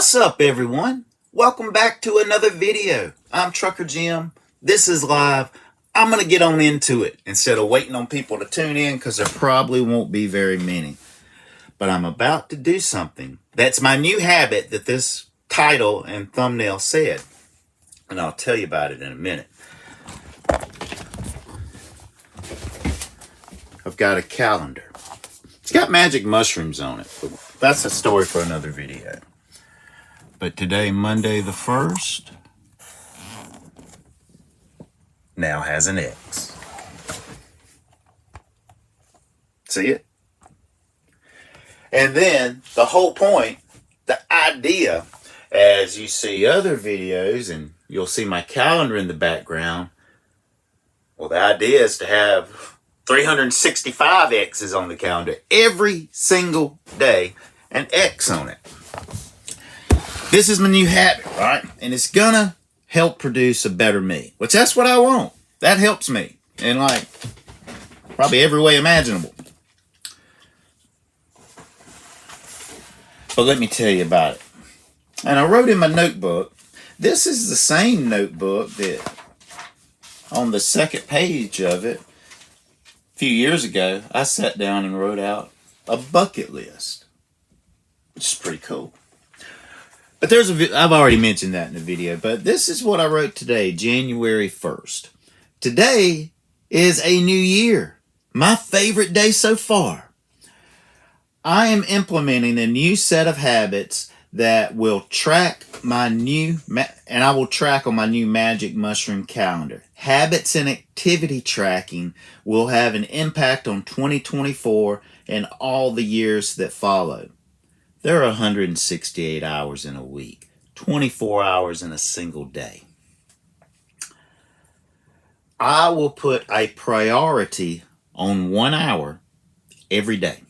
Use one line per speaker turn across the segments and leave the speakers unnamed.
What's up, everyone? Welcome back to another video. I'm Trucker Jim. This is live. I'm going to get on into it instead of waiting on people to tune in because there probably won't be very many. But I'm about to do something. That's my new habit that this title and thumbnail said. And I'll tell you about it in a minute. I've got a calendar. It's got magic mushrooms on it. But that's a story for another video. But today, Monday the 1st, now has an X. See it? And then the whole point, the idea, as you see other videos and you'll see my calendar in the background, well, the idea is to have 365 X's on the calendar every single day, an X on it. This is my new habit, right? And it's gonna help produce a better me, which that's what I want. That helps me in like probably every way imaginable. But let me tell you about it. And I wrote in my notebook, this is the same notebook that on the second page of it, a few years ago, I sat down and wrote out a bucket list, which is pretty cool. But I've already mentioned that in the video, but this is what I wrote today, January 1st. Today is a new year. My favorite day so far. I am implementing a new set of habits that will track and I will track on my new magic mushroom calendar. Habits and activity tracking will have an impact on 2024 and all the years that follow. There are 168 hours in a week, 24 hours in a single day. I will put a priority on 1 hour every day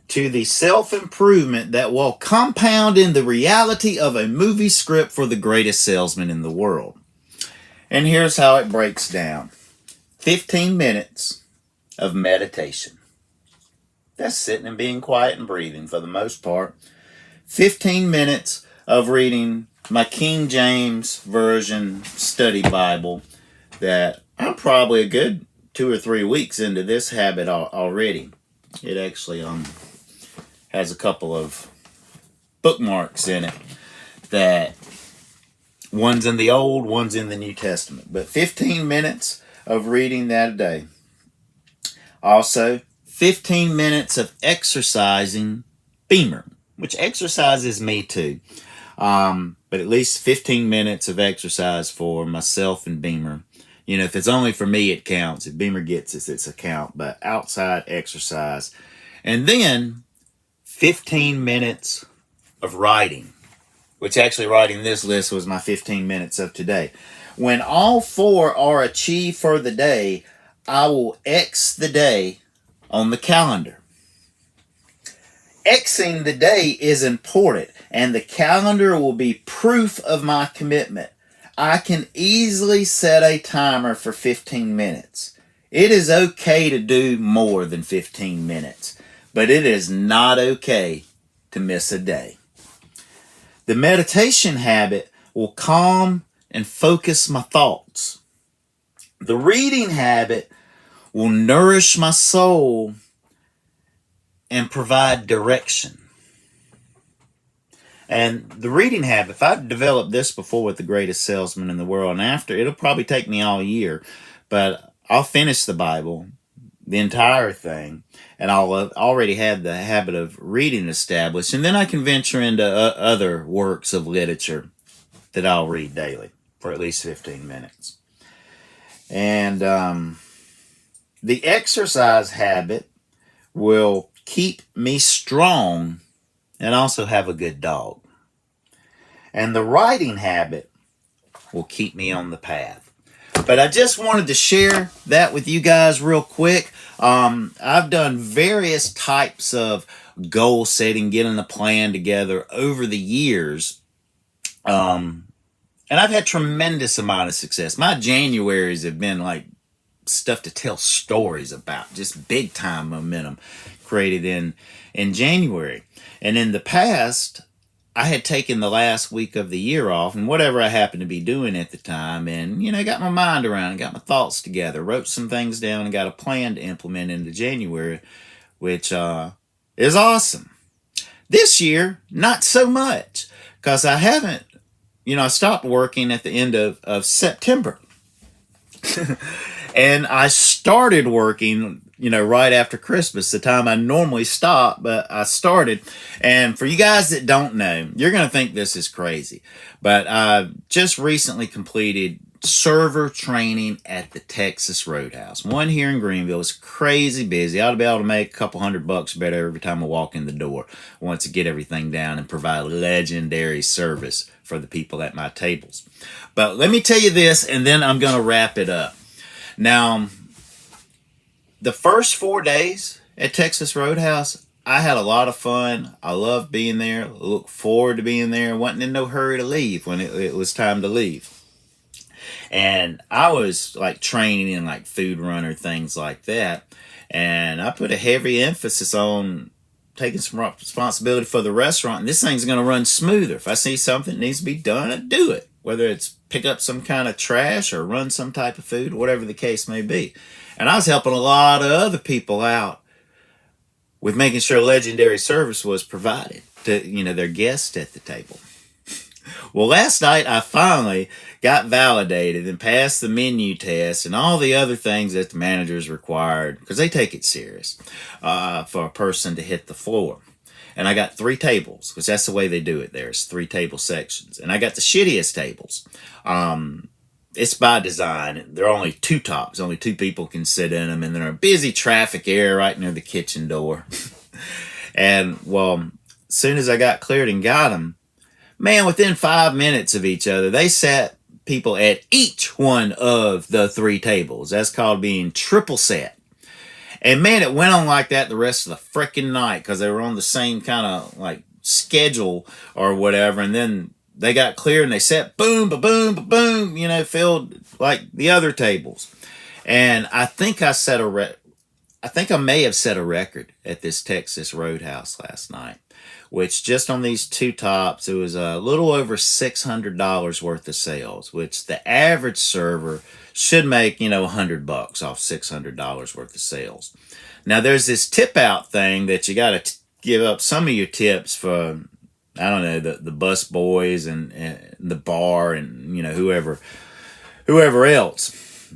to the self-improvement that will compound in the reality of a movie script for the greatest salesman in the world. And here's how it breaks down. 15 minutes of meditation. That's sitting and being quiet and breathing for the most part. 15 minutes of reading my King James Version study Bible that I'm probably a good 2 or 3 weeks into this habit already. It actually has a couple of bookmarks in it that one's in the Old, one's in the New Testament. But 15 minutes of reading that a day. Also, 15 minutes of exercising Beamer, which exercises me too. But at least 15 minutes of exercise for myself and Beamer. You know, if it's only for me, it counts. If Beamer gets it, it's a count. But outside exercise. And then 15 minutes of writing, which actually writing this list was my 15 minutes of today. When all 4 are achieved for the day, I will X the day on the calendar. Xing the day is important, and the calendar will be proof of my commitment. I can easily set a timer for 15 minutes. It is okay to do more than 15 minutes, but it is not okay to miss a day. The meditation habit will calm and focus my thoughts. The reading habit will nourish my soul and provide direction. And the reading habit, if I developed this before with the greatest salesman in the world, and after, it'll probably take me all year, but I'll finish the Bible, the entire thing, and I'll already have the habit of reading established, and then I can venture into other works of literature that I'll read daily for at least 15 minutes. And the exercise habit will keep me strong and also have a good dog. And the writing habit will keep me on the path. But I just wanted to share that with you guys real quick. I've done various types of goal setting, getting a plan together over the years. And I've had tremendous amount of success. My Januaries have been like stuff to tell stories about, just big time momentum created in January. And in the past, I had taken the last week of the year off and whatever I happened to be doing at the time, and got my mind around and got my thoughts together, wrote some things down, and got a plan to implement into January, which is awesome. This year, not so much, because I haven't, I stopped working at the end of September. And I started working, right after Christmas, the time I normally stop, but I started. And for you guys that don't know, you're going to think this is crazy, but I just recently completed server training at the Texas Roadhouse. One here in Greenville. It's crazy busy. I ought to be able to make a couple $100 better every time I walk in the door once to get everything down and provide legendary service for the people at my tables. But let me tell you this, and then I'm going to wrap it up. Now, the first 4 days at Texas Roadhouse, I had a lot of fun. I loved being there. Look forward to being there. Wasn't in no hurry to leave when it was time to leave. And I was like training in like food runner, things like that. And I put a heavy emphasis on taking some responsibility for the restaurant. And this thing's going to run smoother. If I see something that needs to be done, I do it. Whether it's pick up some kind of trash or run some type of food, whatever the case may be. And I was helping a lot of other people out with making sure legendary service was provided to, their guests at the table. Well, last night I finally got validated and passed the menu test and all the other things that the managers required, because they take it serious, for a person to hit the floor. And I got 3 tables, because that's the way they do it there. It's 3 table sections. And I got the shittiest tables. It's by design. There are only 2 tops. Only 2 people can sit in them. And they're a busy traffic area right near the kitchen door. And, well, as soon as I got cleared and got them, man, within 5 minutes of each other, they sat people at each one of the 3 tables. That's called being triple set. And man, it went on like that the rest of the freaking night, because they were on the same kind of like schedule or whatever. And then they got clear and they sat boom, ba-boom, ba-boom, filled like the other tables. And I think I may have set a record at this Texas Roadhouse last night, which just on these 2 tops, it was a little over $600 worth of sales, which the average server should make, $100 off $600 worth of sales. Now, there's this tip out thing that you got to give up some of your tips for, I don't know, the bus boys and the bar and, whoever else.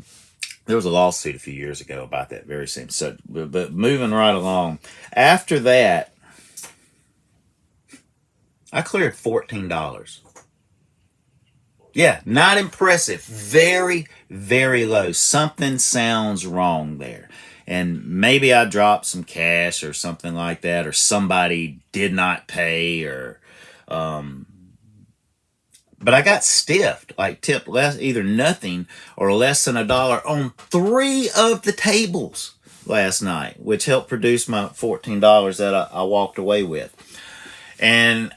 There was a lawsuit a few years ago about that very same subject. But moving right along, after that, I cleared $14. Yeah, not impressive. Very, very low. Something sounds wrong there. And maybe I dropped some cash or something like that, or somebody did not pay, or but I got stiffed, like tipped less, either nothing or less than $1 on 3 of the tables last night, which helped produce my $14 that I walked away with. And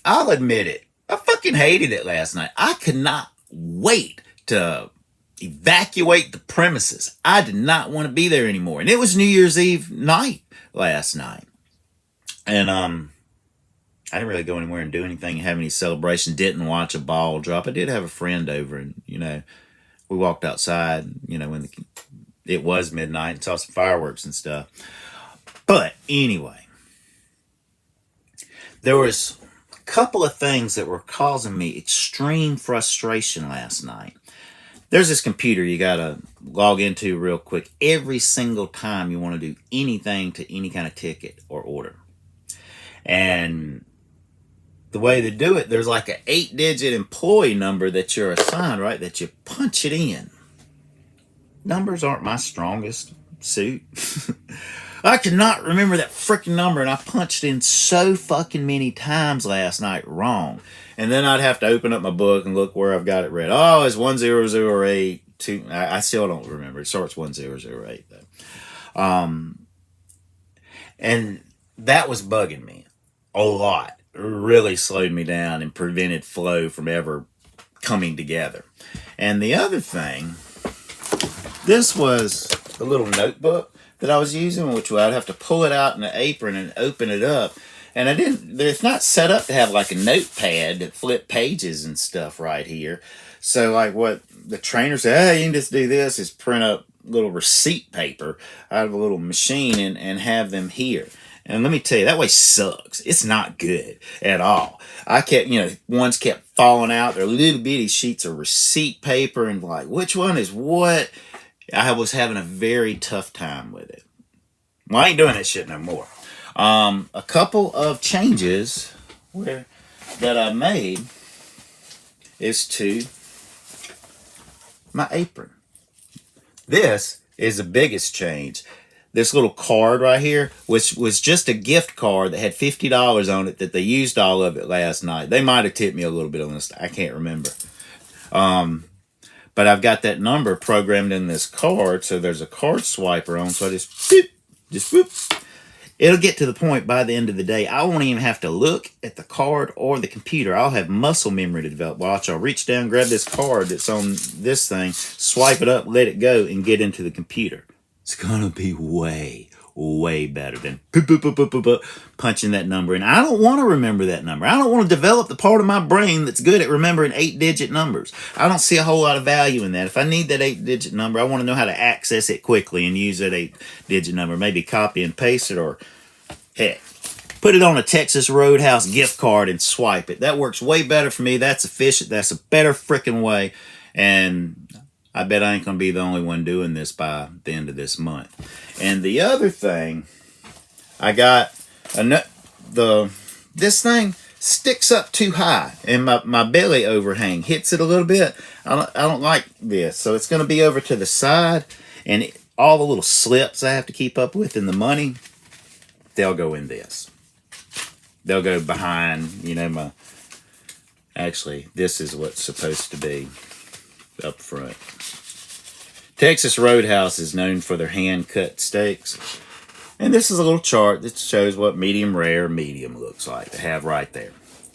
I'll admit it, I fucking hated it last night. I could not wait to evacuate the premises. I did not want to be there anymore. And it was New Year's Eve night last night. And I didn't really go anywhere and do anything, have any celebration, didn't watch a ball drop. I did have a friend over, and, we walked outside, when it was midnight, and saw some fireworks and stuff. But anyway, there was a couple of things that were causing me extreme frustration last night. There's this computer you got to log into real quick every single time you want to do anything to any kind of ticket or order. And the way they do it, there's like an 8-digit employee number that you're assigned, right? That you punch it in. Numbers aren't my strongest suit. I cannot remember that freaking number, and I punched in so fucking many times last night wrong. And then I'd have to open up my book and look where I've got it read. Oh, it's 1008. I still don't remember. It starts 1008 though. And that was bugging me a lot. It really slowed me down and prevented flow from ever coming together. And the other thing, this was a little notebook that I was using, which I'd have to pull it out in the apron and open it up. And it's not set up to have like a notepad that flip pages and stuff right here. So like what the trainer said, hey, you can just do this is print up little receipt paper out of a little machine and have them here. And let me tell you, that way sucks. It's not good at all. I kept, ones kept falling out. They're little bitty sheets of receipt paper and like, which one is what? I was having a very tough time with it. Well, I ain't doing that shit no more. A couple of changes that I made is to my apron. This is the biggest change. This little card right here, which was just a gift card that had $50 on it that they used all of it last night. They might have tipped me a little bit on this. I can't remember. But I've got that number programmed in this card, so there's a card swiper on, so I just whoop. It'll get to the point by the end of the day, I won't even have to look at the card or the computer. I'll have muscle memory to develop. Watch, I'll reach down, grab this card that's on this thing, swipe it up, let it go, and get into the computer. It's going to be way, way better than punching that number in. I don't want to remember that number. I don't want to develop the part of my brain that's good at remembering 8-digit numbers. I don't see a whole lot of value in that. If I need that 8-digit number, I want to know how to access it quickly and use that 8-digit number. Maybe copy and paste it, or heck, put it on a Texas Roadhouse gift card and swipe it. That works way better for me. That's efficient. That's a better freaking way. And I bet I ain't going to be the only one doing this by the end of this month. And the other thing, I got this thing sticks up too high, and my belly overhang hits it a little bit. I don't like this, so it's going to be over to the side, and all the little slips I have to keep up with in the money, they'll go in this. They'll go behind, actually, this is what's supposed to be up front. Texas Roadhouse is known for their hand-cut steaks. And this is a little chart that shows what medium rare medium looks like to have right there.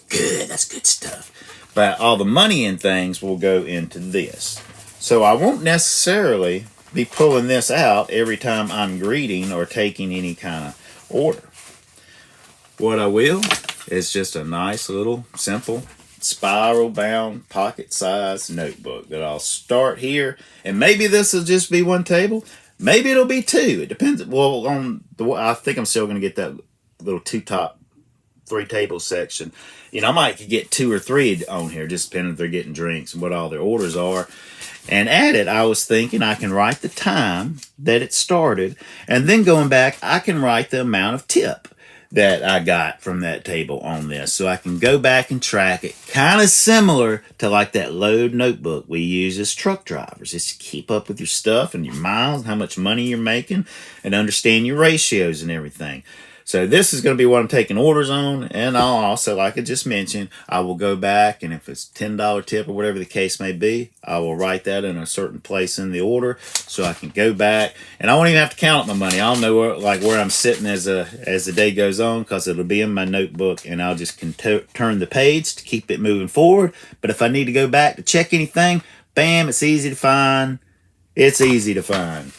Good, that's good stuff. But all the money and things will go into this. So I won't necessarily be pulling this out every time I'm greeting or taking any kind of order. What I will is just a nice little simple spiral bound pocket size notebook that I'll start here, and maybe this will just be one table, maybe it'll be two. It depends. Well, I think I'm still going to get that little 3 table section. I might get 2 or 3 on here, just depending if they're getting drinks and what all their orders are. And at it, I was thinking I can write the time that it started, and then going back, I can write the amount of tip that I got from that table on this, so I can go back and track it, kind of similar to like that load notebook we use as truck drivers, just to keep up with your stuff and your miles and how much money you're making and understand your ratios and everything. So this is going to be what I'm taking orders on, and I'll also, like I just mentioned, I will go back, and if it's $10 tip or whatever the case may be, I will write that in a certain place in the order so I can go back, and I won't even have to count up my money. I'll know where I'm sitting as the day goes on, because it'll be in my notebook, and I'll just turn the page to keep it moving forward. But if I need to go back to check anything, bam, it's easy to find. It's easy to find.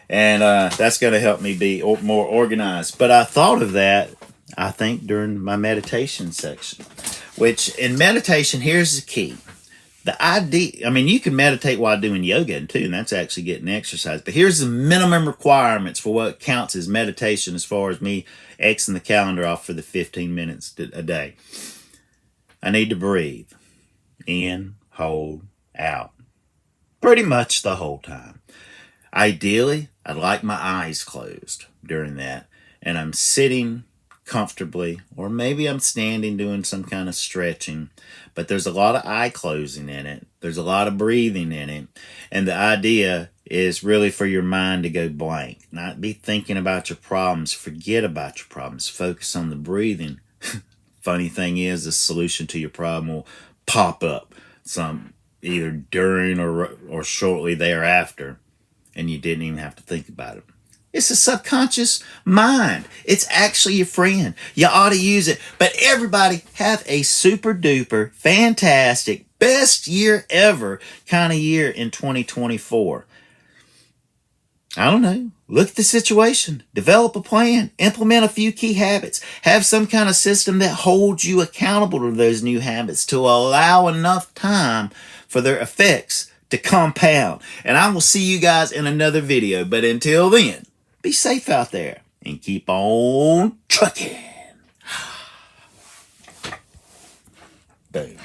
And that's going to help me be more organized. But I thought of that, I think, during my meditation section. Which, in meditation, here's the key. The idea, you can meditate while doing yoga too, and that's actually getting exercise. But here's the minimum requirements for what counts as meditation as far as me Xing the calendar off for the 15 minutes a day. I need to breathe. In, hold, out. Pretty much the whole time. Ideally, I'd like my eyes closed during that, and I'm sitting comfortably, or maybe I'm standing doing some kind of stretching, but there's a lot of eye closing in it. There's a lot of breathing in it, and the idea is really for your mind to go blank, not be thinking about your problems, forget about your problems, focus on the breathing. Funny thing is, the solution to your problem will pop up either during or shortly thereafter, and you didn't even have to think about it. It's a subconscious mind. It's actually your friend. You ought to use it. But everybody have a super duper, fantastic, best year ever kind of year in 2024. I don't know. Look at the situation, develop a plan, implement a few key habits, have some kind of system that holds you accountable to those new habits to allow enough time for their effects to compound. And I will see you guys in another video. But until then, be safe out there and keep on trucking. Boom.